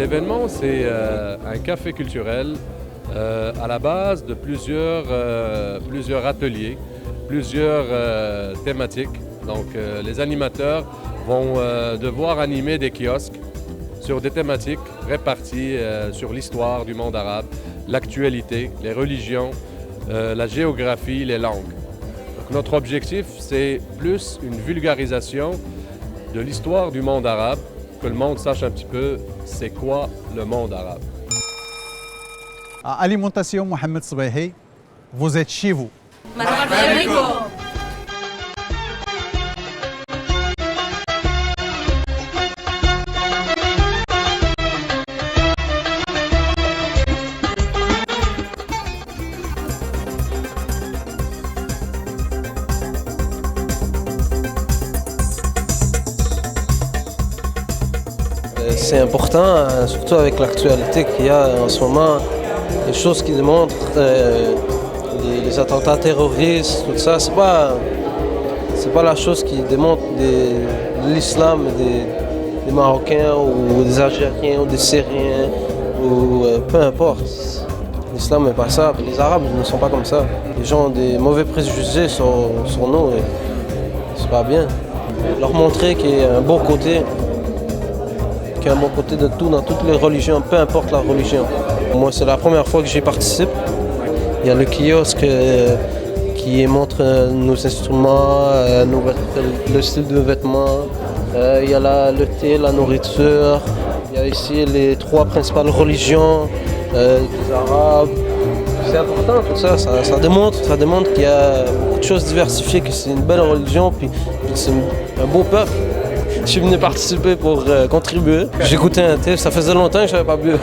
L'événement, c'est un café culturel à la base de plusieurs ateliers, plusieurs thématiques. Donc, les animateurs vont devoir animer des kiosques sur des thématiques réparties sur l'histoire du monde arabe, l'actualité, les religions, la géographie, les langues. Donc, notre objectif, c'est plus une vulgarisation de l'histoire du monde arabe, que le monde sache un petit peu c'est quoi le monde arabe. Alimentation Mohamed Sbehi, vous êtes chez vous. C'est important, surtout avec l'actualité qu'il y a en ce moment, les choses qui démontrent les attentats terroristes, tout ça, c'est pas la chose qui démontre de l'islam des Marocains ou des Algériens ou des Syriens ou peu importe. L'islam n'est pas ça, les Arabes ne sont pas comme ça. Les gens ont des mauvais préjugés sur nous et c'est pas bien. Leur montrer qu'il y a un bon côté. Qu'il y a un bon côté de tout, dans toutes les religions, peu importe la religion. Moi, c'est la première fois que j'y participe. Il y a le kiosque qui montre nos instruments, le style de vêtements. Il y a le thé, la nourriture. Il y a ici les 3 principales religions des Arabes. C'est important tout ça. Ça démontre qu'il y a beaucoup de choses diversifiées, que c'est une belle religion, puis c'est un beau peuple. Je suis venu participer pour contribuer. J'ai goûté un thé, ça faisait longtemps que je n'avais pas bu.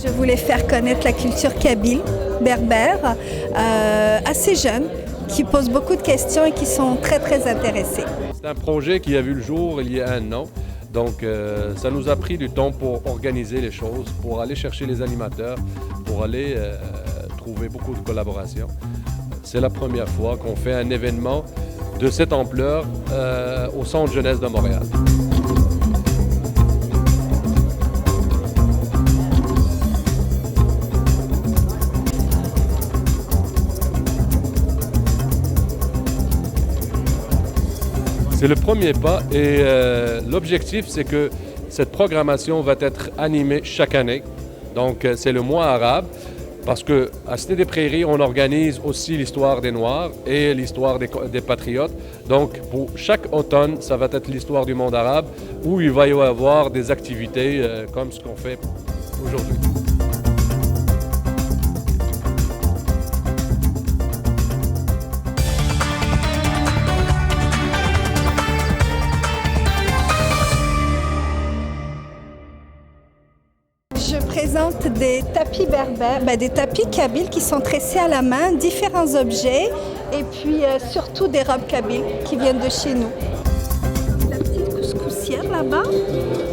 Je voulais faire connaître la culture kabyle, berbère, assez jeunes, qui posent beaucoup de questions et qui sont très très intéressés. C'est un projet qui a vu le jour il y a 1 an. Donc ça nous a pris du temps pour organiser les choses, pour aller chercher les animateurs, pour aller trouver beaucoup de collaborations. C'est la première fois qu'on fait un événement de cette ampleur au Centre Jeunesse de Montréal. C'est le premier pas et l'objectif, c'est que cette programmation va être animée chaque année. Donc, c'est le mois arabe parce qu'à Cité des Prairies, on organise aussi l'histoire des Noirs et l'histoire des Patriotes. Donc, pour chaque automne, ça va être l'histoire du monde arabe où il va y avoir des activités comme ce qu'on fait aujourd'hui. Je présente des tapis berbères, des tapis kabyles qui sont tressés à la main, différents objets et puis surtout des robes kabyles qui viennent de chez nous. La petite couscoussière là-bas,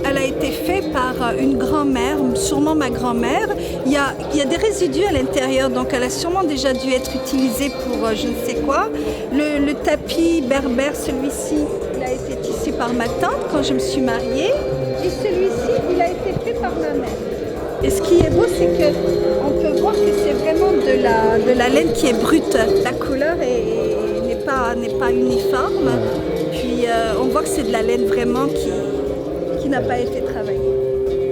elle a été faite par une grand-mère, sûrement ma grand-mère. Il y a des résidus à l'intérieur, donc elle a sûrement déjà dû être utilisée pour je ne sais quoi. Le tapis berbère, celui-ci, il a été tissé par ma tante quand je me suis mariée. Et celui-ci, il a été fait par ma mère. Et ce qui est beau, c'est qu'on peut voir que c'est vraiment de la laine qui est brute. La couleur n'est pas uniforme. Puis on voit que c'est de la laine vraiment qui n'a pas été travaillée.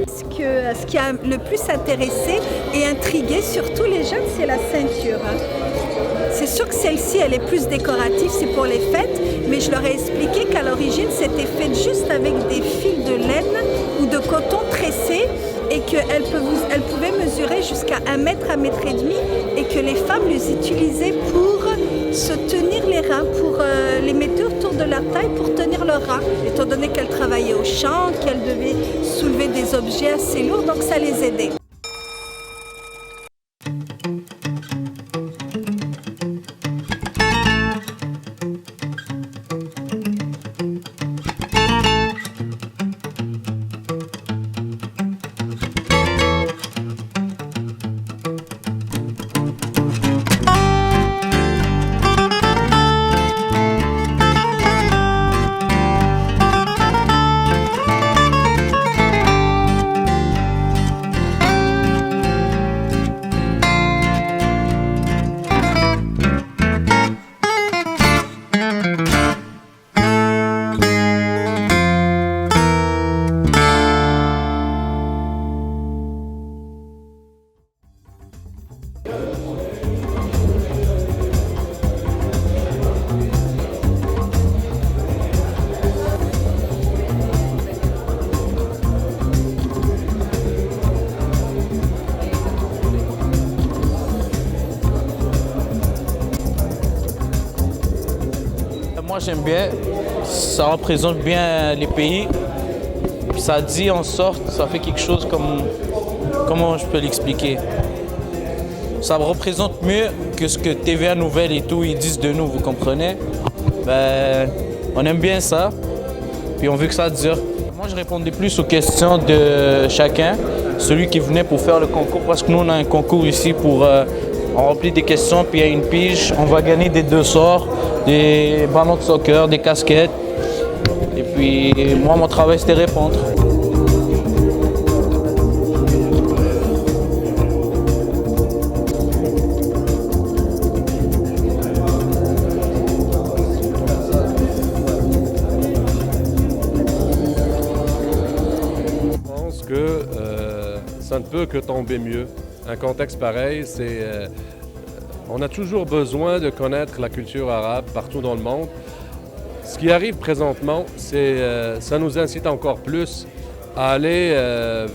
Ce qui a le plus intéressé et intrigué, surtout les jeunes, c'est la ceinture. C'est sûr que celle-ci, elle est plus décorative, c'est pour les fêtes, mais je leur ai expliqué qu'à l'origine, c'était fait juste avec des fils de laine ou de coton tressés et qu'elle pouvait mesurer jusqu'à 1 mètre, 1,5 mètres et que les femmes les utilisaient pour se tenir les reins, pour les mettre autour de leur leur taille pour tenir leur rang, étant donné qu'elles travaillaient au champ, qu'elles devaient soulever des objets assez lourds, donc ça les aidait. Moi j'aime bien, ça représente bien les pays, ça dit en sorte, ça fait quelque chose comme, comment je peux l'expliquer? Ça représente mieux que ce que TVA Nouvelles et tout ils disent de nous, vous comprenez? Ben, on aime bien ça, puis on veut que ça dure. Moi je répondais plus aux questions de chacun, celui qui venait pour faire le concours, parce que nous on a un concours ici pour on remplit des questions, puis il y a une pige, on va gagner des 2 sorts, des ballons de soccer, des casquettes. Et puis moi mon travail c'était répondre. Je pense que ça ne peut que tomber mieux. Un contexte pareil, on a toujours besoin de connaître la culture arabe partout dans le monde. Ce qui arrive présentement, ça nous incite encore plus à aller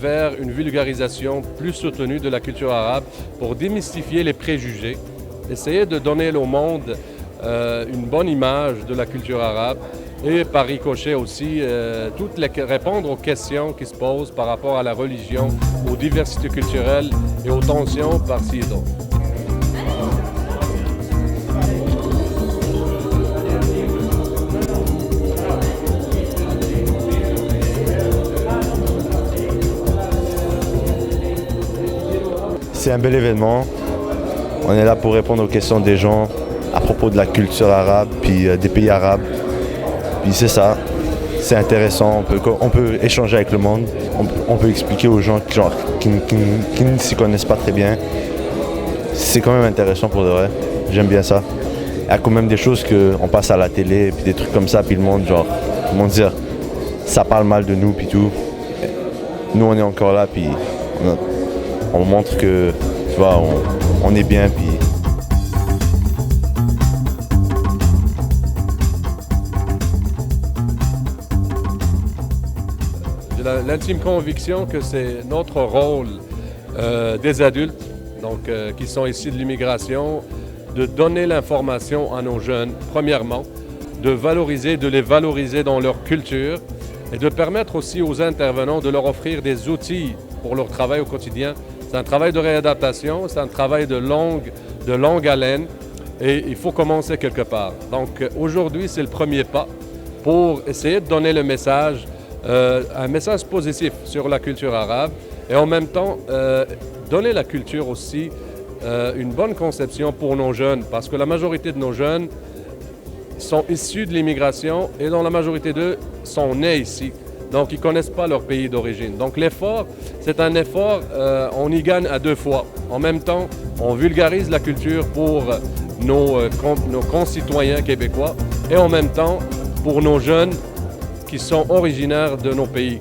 vers une vulgarisation plus soutenue de la culture arabe pour démystifier les préjugés, essayer de donner au monde une bonne image de la culture arabe et par ricochet aussi répondre aux questions qui se posent par rapport à la religion, aux diversités culturelles et aux tensions par-ci et d'autre. C'est un bel événement. On est là pour répondre aux questions des gens à propos de la culture arabe, puis des pays arabes. Puis c'est ça, c'est intéressant, on peut échanger avec le monde, on peut expliquer aux gens qui ne s'y connaissent pas très bien. C'est quand même intéressant pour de vrai, j'aime bien ça. Il y a quand même des choses qu'on passe à la télé, puis des trucs comme ça, puis le monde dire, ça parle mal de nous, puis tout. Nous on est encore là, puis on montre que, tu vois, on est bien, puis... J'ai l'intime conviction que c'est notre rôle des adultes, donc qui sont issus de l'immigration, de donner l'information à nos jeunes, premièrement, de les valoriser dans leur culture et de permettre aussi aux intervenants de leur offrir des outils pour leur travail au quotidien. C'est un travail de réadaptation, c'est un travail de longue haleine et il faut commencer quelque part. Donc aujourd'hui, c'est le premier pas pour essayer de donner le message, un message positif sur la culture arabe et en même temps donner la culture aussi une bonne conception pour nos jeunes parce que la majorité de nos jeunes sont issus de l'immigration et dont la majorité d'eux sont nés ici. Donc ils ne connaissent pas leur pays d'origine. Donc l'effort, c'est un effort, on y gagne à 2 fois. En même temps, on vulgarise la culture pour nos concitoyens québécois et en même temps pour nos jeunes qui sont originaires de nos pays.